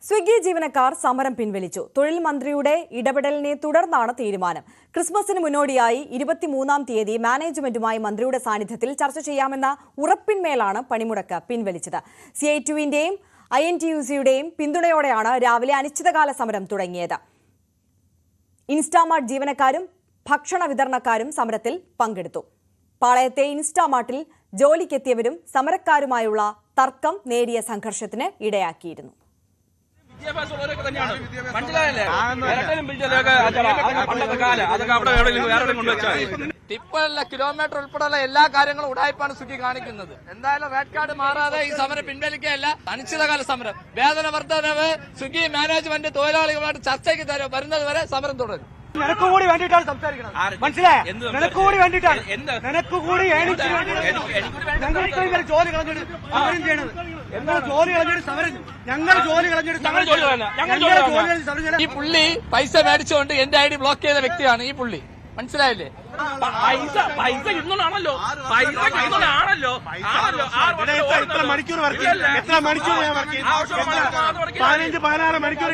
സ്വിഗ്ഗി ജീവനക്കാർ സമരം പിൻവലിച്ചു. തൊഴിൽ മന്ത്രിയുടെ ഇടപെടലിനെ തുടർന്നാണ് തീരുമാനം. ക്രിസ്മസിന് മുന്നോടിയായി 23-ാം തീയതി മാനേജ്മെന്റുമായി മന്ത്രിയുടെ സാന്നിധ്യത്തിൽ ചർച്ച ചെയ്യാമെന്ന ഉറപ്പിന്മേലാണ് പണിമുടക്ക് പിൻവലിച്ചത്. CITUവിന്റെയും INTUC-യുടെയും പിന്തുണയോടെയാണ് രാവിലെ അനിശ്ചിതകാല സമരം തുടങ്ങിയത്. ഇൻസ്റ്റാമാർട്ട് ജീവനക്കാരും ഭക്ഷണ വിതരണക്കാരും സമരത്തിൽ പങ്കെടുത്തു. പാളയത്തെ ഇൻസ്റ്റാമാർട്ടിൽ ജോലിക്കെത്തിയവരും സമരക്കാരുമായുള്ള തർക്കം നേരിയ സംഘർഷത്തിന് ഇടയാക്കിയിരുന്നു. ടിപ്പല്ല കിലോമീറ്റർ ഉൾപ്പെടെയുള്ള എല്ലാ കാര്യങ്ങളും ഉടായ്പാണ് സ്വിഗ്ഗി കാണിക്കുന്നത്. എന്തായാലും റെഡ് കാർഡ് മാറാതെ ഈ സമരം പിൻവലിക്കുകയല്ല, അനിശ്ചിതകാല സമരം. വേതന വർധനവ് സ്വിഗ്ഗി മാനേജ്മെന്റ് തൊഴിലാളികളുമായിട്ട് ചർച്ചയ്ക്ക് വരുന്നത് വരെ സമരം തുടരും. നിനക്ക് കൂടി വേണ്ടിയിട്ടാണ് സംസാരിക്കുന്നത്, മനസ്സിലായ? നിനക്ക് കൂടി വേണ്ടിയിട്ടാണ്, നിനക്ക് കൂടി ഞങ്ങൾക്ക് ജോലി കളഞ്ഞിട്ട് സമരം ചെയ്യണത്. എന്താ ജോലി കളഞ്ഞിട്ട് സമരം? ഞങ്ങൾ ജോലി കളഞ്ഞിട്ട് ഈ പുള്ളി പൈസ മേടിച്ചുകൊണ്ട് എന്റെ ID ബ്ലോക്ക് ചെയ്ത വ്യക്തിയാണ് ഈ പുള്ളി, മനസ്സിലായില്ലേ? പൈസ ഇന്നോടാണല്ലോ, പൈസ ഇന്നോടാണല്ലോ. എത്ര മണിക്കൂർ വർക്ക് ചെയ്യും? എത്ര മണിക്കൂർ ഞാൻ വർക്ക് ചെയ്യും? 15-16 മണിക്കൂർ.